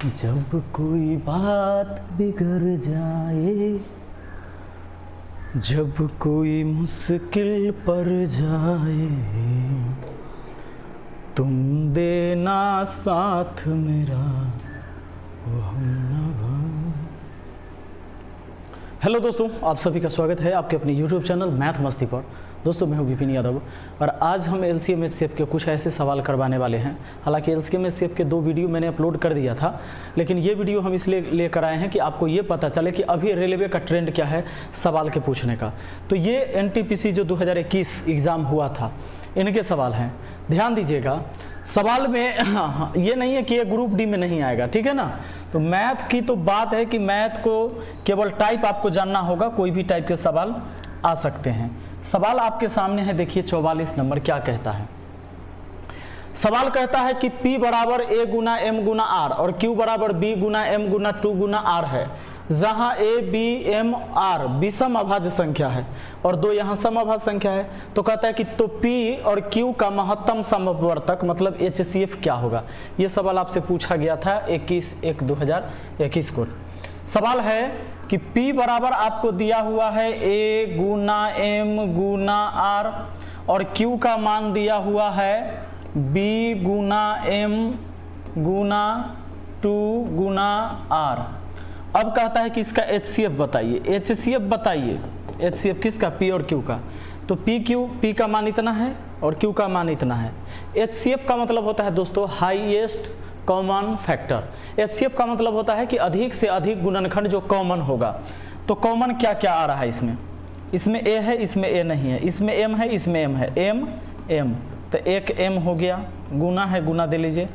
जब कोई बात बिगड़ जाए, जब कोई मुश्किल पड़ जाए, तुम देना साथ मेरा वो हमनवा। हेलो दोस्तों, आप सभी का स्वागत है आपके अपने YouTube चैनल मैथ मस्ती पर। दोस्तों मैं हूं विपिन यादव और आज हम LCM HCF के कुछ ऐसे सवाल करवाने वाले हैं। हालांकि LCM HCF के 2 वीडियो मैंने अपलोड कर दिया था, लेकिन ये वीडियो हम इसलिए लेकर आए हैं कि आपको ये पता चले कि अभी रेलवे का ट्रेंड क्या है सवाल के पूछने का। तो ये NTPC जो 2021 एग्ज़ाम हुआ था, इनके सवाल हैं। ध्यान दीजिएगा, सवाल में ये नहीं है कि ये ग्रुप डी में नहीं आएगा, ठीक है ना। तो मैथ की तो बात है कि मैथ को केवल टाइप आपको जानना होगा, कोई भी टाइप के सवाल आ सकते हैं। सवाल आपके सामने है, देखिए 44 नंबर क्या कहता है। सवाल कहता है कि P बराबर A Guna M Guna R और Q बराबर B गुना M गुना 2 गुना R है, जहां A, B, M, R विषम अभाज्य संख्या है और 2 यहाँ समअभाज्य संख्या है। तो कहता है कि तो P और Q का महत्तम समवर्तक मतलब HCF क्या होगा। ये सवाल आपसे पूछा गया था 21/1/2021 को। सवाल है कि P बराबर आपको दिया हुआ है A Guna M Guna R और Q का मान दिया हुआ है B गुना M गुना 2 गुना R। अब कहता है कि इसका HCF बताइए। HCF बताइए, HCF किसका? P और Q का। तो P का मान इतना है और Q का मान इतना है। HCF का मतलब होता है दोस्तों हाईएस्ट कॉमन फैक्टर। HCF का मतलब होता है कि अधिक से अधिक गुणनखंड जो कॉमन होगा। तो कॉमन क्या क्या आ रहा है इसमें? इसमें A है, इसमें A नहीं है, इसमें M है, इसमें M है, M तो एक M हो गया, गुना है, गुना दे लीजिए।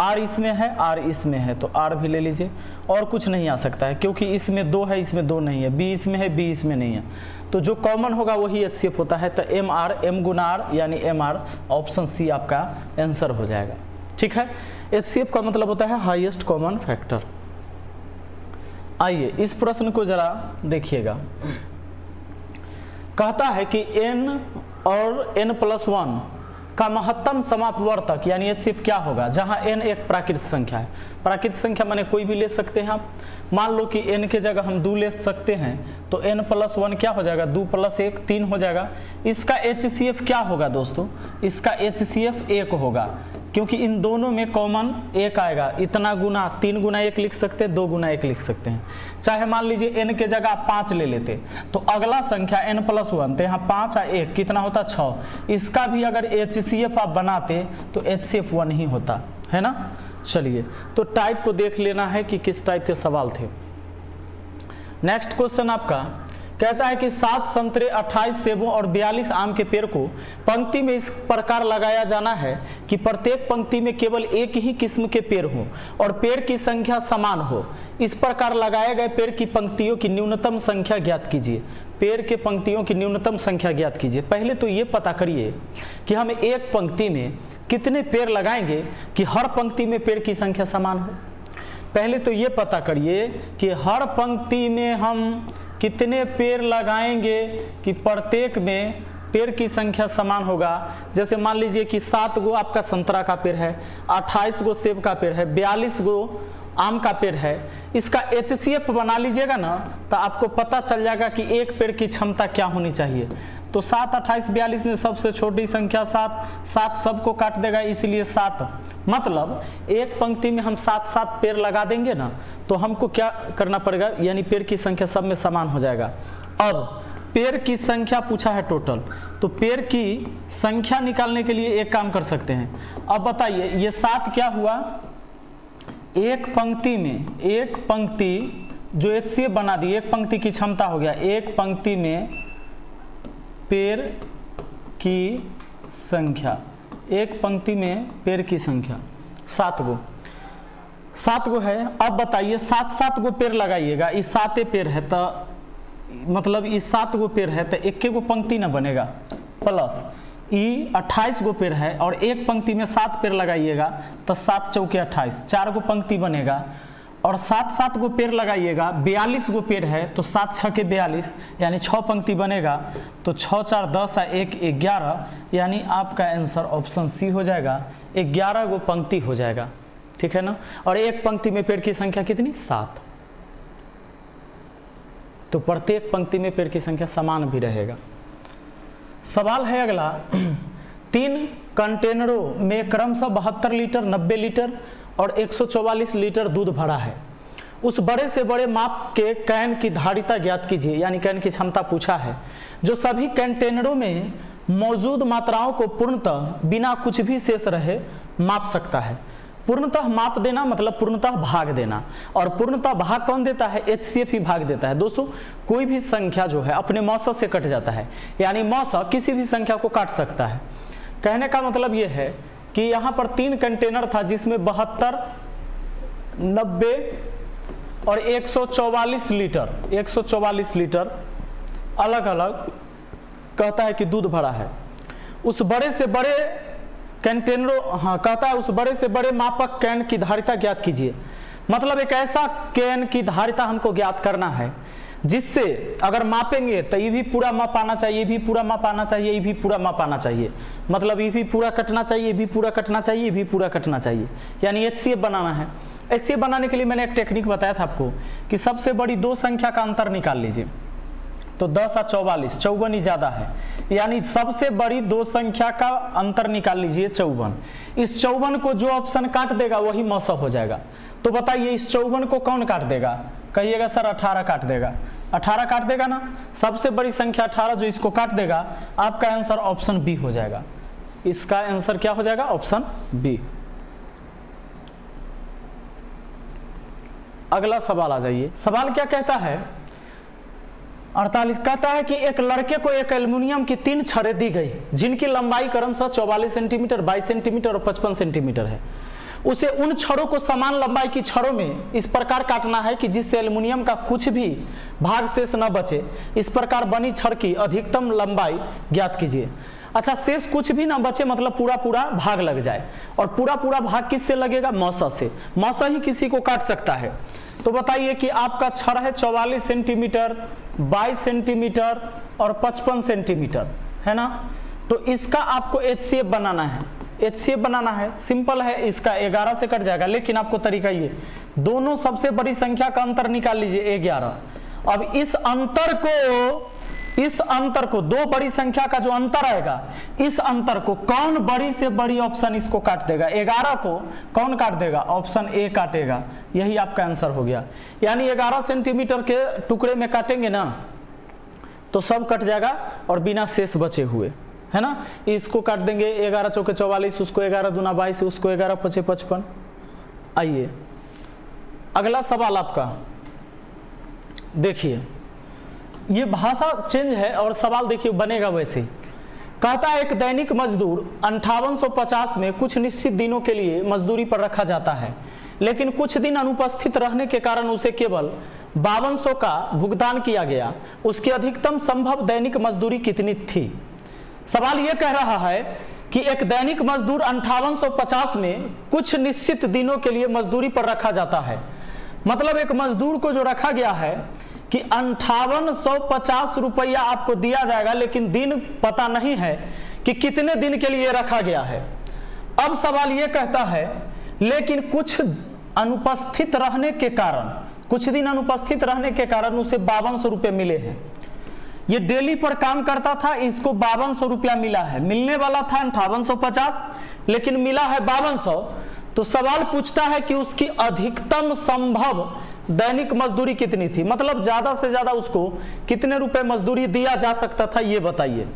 R इसमें है, R इसमें है, तो R भी ले लीजिए। और कुछ नहीं आ सकता है क्योंकि इसमें 2 है, इसमें 2 नहीं है, B इसमें है, B इसमें नहीं है। तो जो कॉमन होगा वही HCF होता है। तो M गुना R यानी MR, ऑप्शन C आपका आंसर हो जाएगा। ठीक है, HCF का मतलब होता है हाईएस्ट कॉमन फैक्टर। आइए इस प्रश्न को जरा देखिएगा। कहता है कि n और n+1 का महत्तम समापवर्तक यानी HCF क्या होगा, जहां n एक प्राकृतिक संख्या है। प्राकृतिक संख्या माने कोई भी ले सकते हैं आप। मान लो कि n के जगह हम 2 ले सकते हैं, तो n+1 क्या हो जाएगा, 2 + 1 3 हो जाएगा। इसका HCF क्या होगा दोस्तों? इसका HCF 1 होगा, क्योंकि इन दोनों में कॉमन 1 आएगा। इतना गुना 3 गुना 1 लिख सकते हैं, 2 गुना 1 लिख सकते हैं। चाहे मान लीजिए n के जगह आप 5 ले लेते, तो अगला संख्या n+1, तो यहाँ 5 और 1 कितना होता, 6। इसका भी अगर HCF आप बनाते तो HCF 1 ही होता है ना। चलिए तो टाइप को देख लेना है कि किस टाइप के सवाल थे। नेक्स्ट क्वेश्चन आपका कहता है कि 7 संतरे, 28 सेबों और 42 आम के पेड़ को पंक्ति में इस प्रकार लगाया जाना है कि प्रत्येक पंक्ति में केवल एक ही किस्म के पेड़ हो और पेड़ की संख्या समान हो। इस प्रकार लगाए गए पेड़ की पंक्तियों की न्यूनतम संख्या ज्ञात कीजिए। पेड़ के पंक्तियों की न्यूनतम संख्या ज्ञात कीजिए। पहले तो ये पता करिए कि हम एक पंक्ति में कितने पेड़ लगाएंगे कि हर पंक्ति में पेड़ की संख्या समान हो। पहले तो ये पता करिए कि हर पंक्ति में हम कितने पेड़ लगाएंगे कि प्रत्येक में पेड़ की संख्या समान होगा। जैसे मान लीजिए कि 7 गो आपका संतरा का पेड़ है, 28 गो सेब का पेड़ है, 42 गो आम का पेड़ है। इसका HCF बना लीजिएगा ना, तो आपको पता चल जाएगा कि एक पेड़ की क्षमता क्या होनी चाहिए। तो 7, 28, 42 में सबसे छोटी संख्या 7 सबको काट देगा, इसलिए 7। मतलब एक पंक्ति में हम 7 पेड़ लगा देंगे ना, तो हमको क्या करना पड़ेगा, यानी पेड़ की संख्या सब में समान हो जाएगा। अब पेड़ की संख्या पूछा है टोटल, तो पेड़ की संख्या निकालने के लिए एक काम कर सकते हैं। अब बताइए ये 7 क्या हुआ, एक पंक्ति जो HCF बना दी, एक पंक्ति की क्षमता हो गया, एक पंक्ति में पेड़ की संख्या, एक पंक्ति में पेड़ की संख्या 7 गो है। अब बताइए 7 गो पेड़ लगाइएगा, इस 7 पेड़ है तो मतलब इस 7 गो पेड़ है तो एक गो पंक्ति ना बनेगा, प्लस 28 गो पेड़ है और एक पंक्ति में 7 पेड़ लगाइएगा तो 7 चौके 28, 4 गो पंक्ति बनेगा। और 7 गो पेड़ लगाइएगा, 42 गो पेड़ है तो 7 छके 42 यानी 6 पंक्ति बनेगा। तो 6 4 10 और 1 11 यानी आपका आंसर ऑप्शन सी हो जाएगा, 11 गो पंक्ति हो जाएगा। ठीक है ना। और एक पंक्ति में पेड़ की संख्या कितनी? 7। तो प्रत्येक पंक्ति में पेड़ की संख्या समान भी रहेगा। सवाल है अगला, 3 कंटेनरों में क्रमशः 72 लीटर, 90 लीटर और 144 लीटर दूध भरा है। उस बड़े से बड़े माप के कैन की धारिता ज्ञात कीजिए, यानी कैन की क्षमता पूछा है, जो सभी कंटेनरों में मौजूद मात्राओं को पूर्णतः बिना कुछ भी शेष रहे माप सकता है। पूर्णतः माप देना मतलब पूर्णतः भाग देना, और पूर्णतः भाग कौन देता है? HCF ही भाग देता है। दोस्तों कोई भी संख्या जो है अपने मौसा से कट जाता है, यानी मौसा किसी भी संख्या को काट सकता है। कहने का मतलब ये है कि यहाँ पर 3 कंटेनर था जिसमें 72, 90 और 144 लीटर अलग अलग कहता है कि दूध भरा है। उस बड़े से बड़े कंटेनरों, हाँ कहता है उस बड़े से बड़े मापक कैन की धारिता ज्ञात कीजिए। मतलब एक ऐसा कैन की धारिता हमको ज्ञात करना है जिससे अगर मापेंगे तो ये भी पूरा माप आना चाहिए, ये भी पूरा माप आना चाहिए, ये भी पूरा माप आना चाहिए। मतलब ये भी पूरा कटना चाहिए, ये भी पूरा कटना चाहिए, ये भी पूरा कटना चाहिए, यानी HCF बनाना है। HCF बनाने के लिए मैंने एक टेक्निक बताया था आपको कि सबसे बड़ी 2 संख्या का अंतर निकाल लीजिए। तो 10 और 44, 54 ही ज्यादा है, यानी सबसे बड़ी 2 संख्या का अंतर निकाल लीजिए 54। इस 54 को जो ऑप्शन काट देगा वही मौसा हो जाएगा। तो बताइए इस 54 को कौन काट देगा? कहिएगा सर 18 काट देगा। 18 काट देगा ना, सबसे बड़ी संख्या 18 जो इसको काट देगा, आपका आंसर ऑप्शन बी हो जाएगा। इसका आंसर क्या हो जाएगा? Option B. अगला सवाल आ जाइए। सवाल क्या कहता है? 48 कहता है कि एक लड़के को एक एल्युमिनियम की 3 छड़ें दी गई जिनकी लंबाई क्रमशः 44 सेंटीमीटर, 22 सेंटीमीटर और 55 सेंटीमीटर है। उसे उन छड़ों को समान लंबाई की छड़ों में इस प्रकार काटना है कि जिससे एल्युमिनियम का कुछ भी भाग शेष न बचे। इस प्रकार बनी छड़ की अधिकतम लंबाई ज्ञात कीजिए। अच्छा, शेष कुछ भी ना बचे मतलब पूरा पूरा भाग लग जाए, और पूरा पूरा भाग किससे लगेगा? मौसा से। मौसा ही किसी को काट सकता है। तो बताइए कि आपका छड़ है 44 सेंटीमीटर, 22 सेंटीमीटर और 55 सेंटीमीटर, है ना। तो इसका आपको HCF बनाना है। HCF बनाना है, सिंपल है, इसका 11 से कट जाएगा। लेकिन आपको तरीका ये, दोनों सबसे बड़ी संख्या का अंतर निकाल लीजिए 11। अब इस अंतर को 2 बड़ी संख्या का जो अंतर आएगा, इस अंतर को कौन बड़ी से बड़ी ऑप्शन इसको काट देगा? 11 को कौन काट देगा? ऑप्शन ए काटेगा। यही आपका आंसर हो गया। यानी 11 सेंटीमीटर के टुकड़े में काटेंगे ना तो सब कट जाएगा और बिना शेष बचे हुए, है ना। इसको काट देंगे 11 चौके 44, उसको 11 दूना 22, उसको 11 पचे 55। आइए अगला सवाल आपका देखिए, ये भाषा चेंज है और सवाल देखिए बनेगा वैसे ही। कहता है एक दैनिक मजदूर 5850 में कुछ निश्चित दिनों के लिए मजदूरी पर रखा जाता है, लेकिन कुछ दिन अनुपस्थित रहने के कारण उसे केवल 5200 का भुगतान किया गया। उसकी अधिकतम संभव दैनिक मजदूरी कितनी थी? सवाल यह कह रहा है कि एक दैनिक मजदूर 5850 में कुछ निश्चित दिनों के लिए मजदूरी पर रखा जाता है। मतलब एक मजदूर को जो रखा गया है कि 5850 रुपया आपको दिया जाएगा, लेकिन दिन पता नहीं है कि कितने दिन के लिए रखा गया है। अब सवाल यह कहता है लेकिन कुछ अनुपस्थित रहने के कारण, कुछ दिन अनुपस्थित रहने के कारण उसे 5200 रुपये मिले हैं। ये डेली पर काम करता था, इसको 5200 रुपया मिला है। मिलने वाला था 5850 लेकिन मिला है 5200। तो सवाल पूछता है कि उसकी अधिकतम संभव दैनिक मजदूरी कितनी थी, मतलब ज्यादा से ज्यादा उसको कितने रुपए मजदूरी दिया जा सकता था, ये बताइए।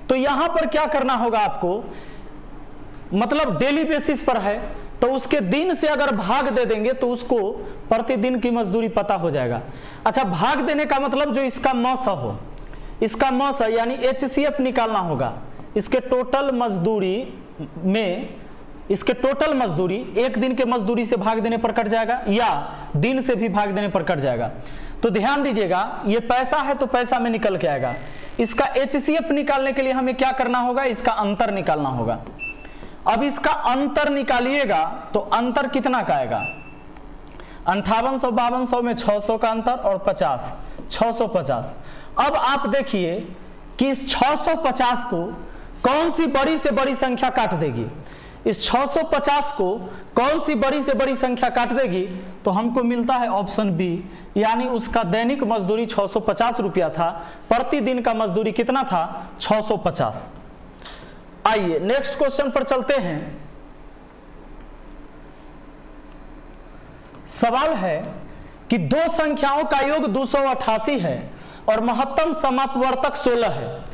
तो यहां पर क्या करना होगा आपको, मतलब डेली बेसिस पर है तो उसके दिन से अगर भाग दे देंगे तो उसको प्रतिदिन की मजदूरी पता हो जाएगा। अच्छा, भाग देने का मतलब जो इसका मौसा हो, इसका मौसा यानी HCF निकालना होगा। इसके टोटल मजदूरी में, इसके टोटल मजदूरी एक दिन के मजदूरी से भाग देने पर कट जाएगा या दिन से भी भाग देने पर कट जाएगा। तो ध्यान दीजिएगा, ये पैसा है तो पैसा में निकल के आएगा। इसका HCF निकालने के लिए हमें क्या करना होगा, इसका अंतर निकालना होगा। अब इसका अंतर निकालिएगा तो अंतर कितना का आएगा, 5800 5200 में 600 का अंतर और 50, 650। अब आप देखिए कि इस 650 को कौन सी बड़ी से बड़ी संख्या काट देगी। इस 650 को कौन सी बड़ी से बड़ी संख्या काट देगी, तो हमको मिलता है ऑप्शन बी, यानी उसका दैनिक मजदूरी 650 रुपया था, प्रतिदिन का मजदूरी कितना था 650। आइए नेक्स्ट क्वेश्चन पर चलते हैं। सवाल है कि दो संख्याओं का योग 288 है और महत्तम समापवर्तक 16 है,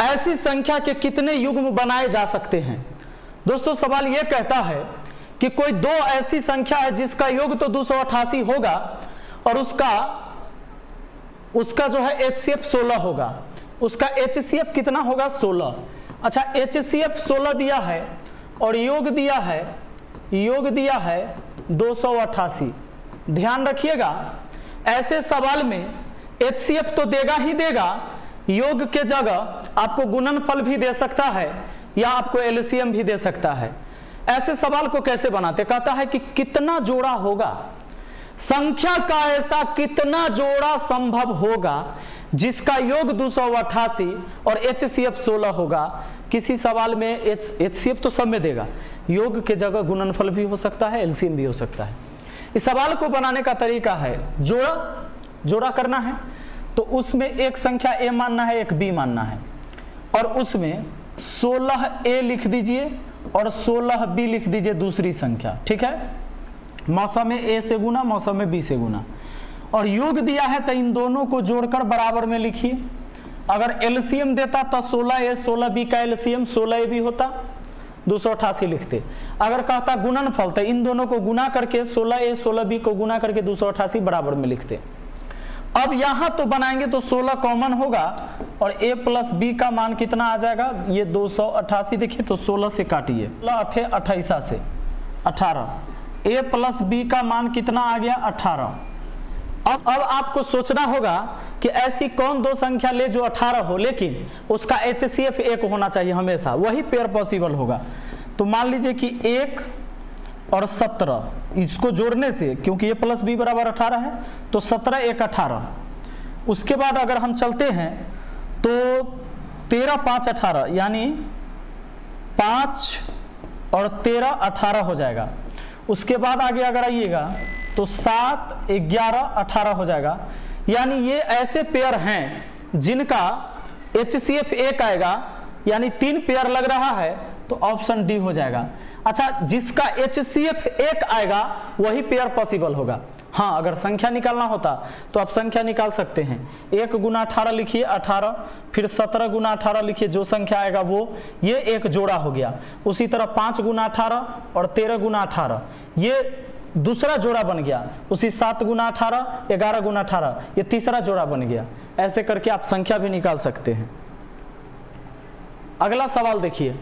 ऐसी संख्या के कितने युग्म बनाए जा सकते हैं। दोस्तों सवाल यह कहता है कि कोई दो ऐसी संख्या है जिसका योग तो 288 होगा और उसका जो है HCF 16 होगा, उसका HCF कितना होगा 16। अच्छा HCF 16 दिया है और योग दिया है 288। ध्यान रखिएगा ऐसे सवाल में HCF तो देगा ही देगा, योग के जगह आपको गुणनफल भी दे सकता है या आपको LCM भी दे सकता है। ऐसे सवाल को कैसे बनाते, कहता है कि कितना जोड़ा होगा, संख्या का ऐसा कितना जोड़ा संभव होगा जिसका योग 288 और HCF 16 होगा। किसी सवाल में HCF तो सब में देगा, योग के जगह गुणनफल भी हो सकता है, LCM भी हो सकता है। इस सवाल को बनाने का तरीका है जोड़ा करना है, तो उसमें एक संख्या A मानना है, एक B मानना है, और उसमें 16A लिख दीजिए और 16B लिख दीजिए दूसरी संख्या, ठीक है। मौसम में A से गुना, मौसम में B से गुना, और योग दिया है तो इन दोनों को जोड़कर बराबर में लिखिए। अगर LCM देता तो 16A 16B का LCM 16AB होता, 288 लिखते। अगर कहता गुणनफल तो इन दोनों को गुना करके 16A 16B को गुना करके 288 बराबर में लिखते। अब यहां तो बनाएंगे तो 16 कॉमन होगा और A प्लस B का मान कितना आ जाएगा, ये 288। देखिए तो 16 से काटिए, 28 से 18, A प्लस B का मान कितना आ गया 18। अब आपको सोचना होगा कि ऐसी कौन दो संख्या ले जो 18 हो लेकिन उसका HCF 1 होना चाहिए हमेशा, वही पेयर पॉसिबल होगा। तो मान लीजिए कि 1 और 17 इसको जोड़ने से, क्योंकि ये प्लस B बराबर 18 है, तो 17 1 18। उसके बाद अगर हम चलते हैं तो 13 5 18, यानी 5 और 13 18 हो जाएगा। उसके बाद आगे अगर आइएगा तो 7 11 18 हो जाएगा। यानी ये ऐसे पेयर हैं जिनका HCF 1 आएगा, यानी 3 पेयर लग रहा है, तो ऑप्शन डी हो जाएगा। अच्छा, जिसका HCF 1 आएगा वही पेयर पॉसिबल होगा। हाँ, अगर संख्या निकालना होता तो आप संख्या निकाल सकते हैं। 1 गुना 18 लिखिए 18, फिर 17 गुना 18 लिखिए, जो संख्या आएगा वो, ये एक जोड़ा हो गया। उसी तरह 5 गुना 18 और 13 गुना 18 ये दूसरा जोड़ा बन गया। उसी 7 गुना 18 11 गुना 18 ये तीसरा जोड़ा बन गया। ऐसे करके आप संख्या भी निकाल सकते हैं। अगला सवाल देखिए,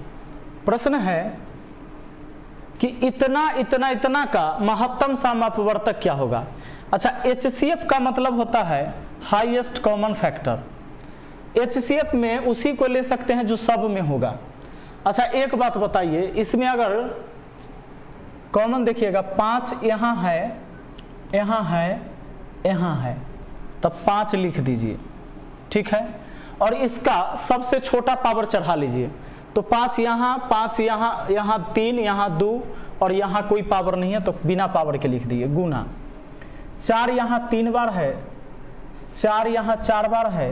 प्रश्न है कि इतना का महत्तम समापवर्तक क्या होगा। अच्छा, HCF का मतलब होता है हाईएस्ट कॉमन फैक्टर। HCF में उसी को ले सकते हैं जो सब में होगा। अच्छा, एक बात बताइए, इसमें अगर कॉमन देखिएगा 5 यहाँ है, यहाँ है, यहाँ है, तब 5 लिख दीजिए, ठीक है। और इसका सबसे छोटा पावर चढ़ा लीजिए, तो 5 यहाँ, 5 यहाँ, यहाँ 3, यहाँ 2 और यहाँ कोई पावर नहीं है तो बिना पावर के लिख दिए। गुना 4 यहाँ 3 बार है, 4 यहाँ 4 बार है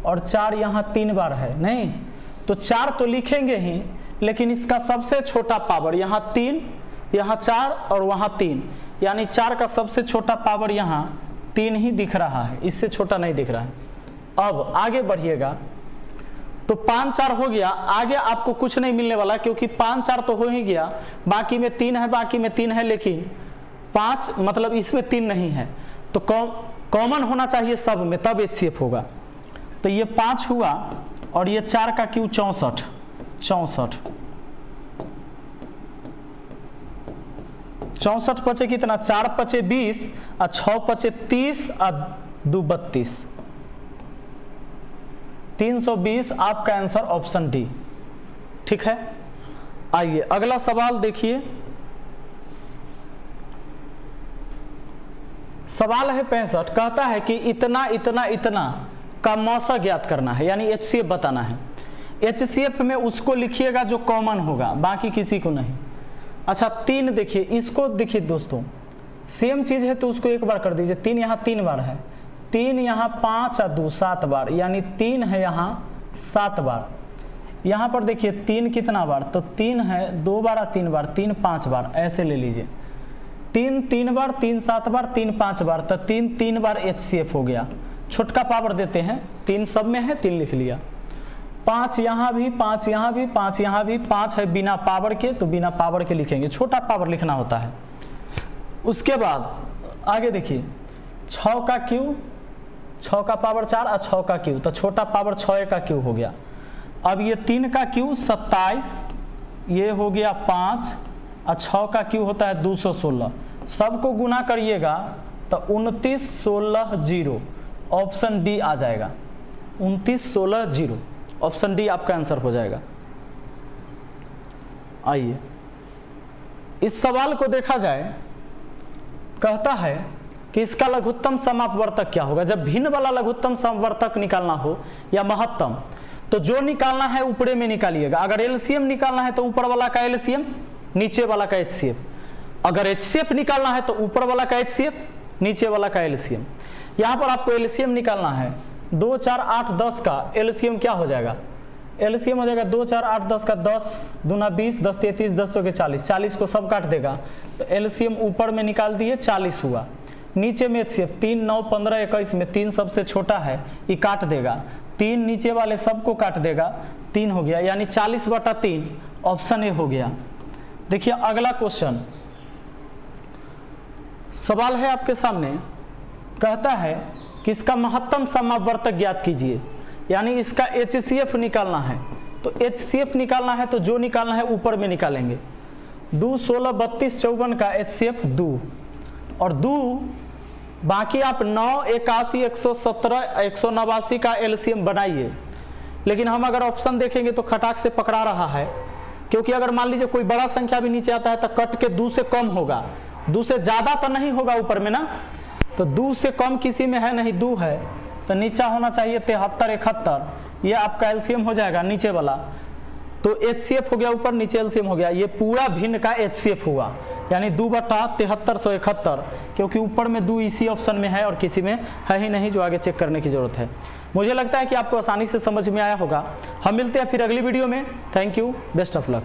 और 4 यहाँ 3 बार है, नहीं तो 4 तो लिखेंगे ही, लेकिन इसका सबसे छोटा पावर यहाँ 3, यहाँ 4 और वहाँ 3, यानी 4 का सबसे छोटा पावर यहाँ 3 ही दिख रहा है, इससे छोटा नहीं दिख रहा है। अब आगे बढ़िएगा तो 5 4 हो गया, आगे आपको कुछ नहीं मिलने वाला क्योंकि 5 4 तो हो ही गया, बाकी में 3 है, बाकी में 3 है, लेकिन 5 मतलब इसमें 3 नहीं है, तो कॉमन होना चाहिए सब में, तब HCF होगा। तो ये 5 हुआ और ये 4 का क्यों 64, 64 पचे कितना, 4 पचे 20 और 6 पचे 30 और 2 32, 320 आपका आंसर ऑप्शन डी, ठीक है। आइए अगला सवाल देखिए, सवाल है 65, कहता है कि इतना का मौसा ज्ञात करना है, यानी HCF बताना है। HCF में उसको लिखिएगा जो कॉमन होगा, बाकी किसी को नहीं। अच्छा 3 देखिए, इसको देखिए दोस्तों, सेम चीज़ है तो उसको एक बार कर दीजिए। 3 यहाँ 3 बार है, 3 यहाँ 5 और 2 7 बार, यानी 3 है यहाँ 7 बार। यहाँ पर देखिए 3 कितना बार, तो 3 है 2 बार 3 बार, 3 5 बार, ऐसे ले लीजिए। 3 3 बार, 3 7 बार, 3 5 बार, तो 3 3 बार HCF हो गया। छोटका पावर देते हैं, 3 सब में है, 3 लिख लिया। 5 यहाँ भी, 5 यहाँ भी, 5 यहाँ भी, 5 है बिना पावर के, तो बिना पावर के लिखेंगे, छोटा पावर लिखना होता है। उसके बाद आगे देखिए 6 का क्यू, 6 का पावर 4 और 6 का क्यू, तो छोटा पावर 6 का क्यू हो गया। अब ये 3 का क्यू 27, ये हो गया 5 और 6 का क्यू होता है 216। सबको गुना करिएगा तो 29 16 0, ऑप्शन डी आ जाएगा। 29 16 0, ऑप्शन डी आपका आंसर हो जाएगा। आइए इस सवाल को देखा जाए, कहता है कि इसका लघुत्तम समापवर्तक क्या होगा। जब भिन्न वाला लघुत्तम समवर्तक निकालना हो या महत्तम, तो जो निकालना है ऊपरे में निकालिएगा। अगर एलसीएम निकालना है तो ऊपर वाला का एलसीएम, नीचे वाला का एचसीएफ। अगर एचसीएफ निकालना है तो ऊपर वाला का एचसीएफ, नीचे वाला का एलसीएम। यहाँ पर आपको एलसीएम निकालना है। 2 4 8 10 का एलसीएम क्या हो जाएगा, एलसीएम हो जाएगा 2 4 8 10 का 10 दूना 20, 10 33, 10 के 40, 40 को सब काट देगा, तो एलसीएम ऊपर में निकाल दिए 40 हुआ। नीचे में एचसीएफ 3 9 15 21 में 3 सबसे छोटा है, ये काट देगा, 3 नीचे वाले सबको काट देगा, 3 हो गया, यानी 40/3, ऑप्शन ए हो गया। देखिए अगला क्वेश्चन सवाल है आपके सामने, कहता है कि इसका महत्तम समापवर्तक ज्ञात कीजिए, यानी इसका HCF निकालना है। तो HCF निकालना है तो जो निकालना है ऊपर में निकालेंगे। 2 16 32 54 का HCF 2 और 2, बाकी आप 9 81 117 189 का LCM बनाइए। लेकिन हम अगर ऑप्शन देखेंगे तो खटाक से पकड़ा रहा है, क्योंकि अगर मान लीजिए कोई बड़ा संख्या भी नीचे आता है तो कट के 2 से कम होगा, 2 से ज़्यादा तो नहीं होगा ऊपर में ना, तो 2 से कम किसी में है नहीं, 2 है, तो नीचा होना चाहिए 73 71, ये आपका एलसीएम हो जाएगा नीचे वाला। तो HCF हो गया ऊपर, नीचे एलसीएम हो गया, ये पूरा भिन्न का HCF हुआ, यानी 2/7371, क्योंकि ऊपर में 2 इसी ऑप्शन में है और किसी में है ही नहीं, जो आगे चेक करने की जरूरत है। मुझे लगता है कि आपको आसानी से समझ में आया होगा। हम मिलते हैं फिर अगली वीडियो में। Thank you, best of luck.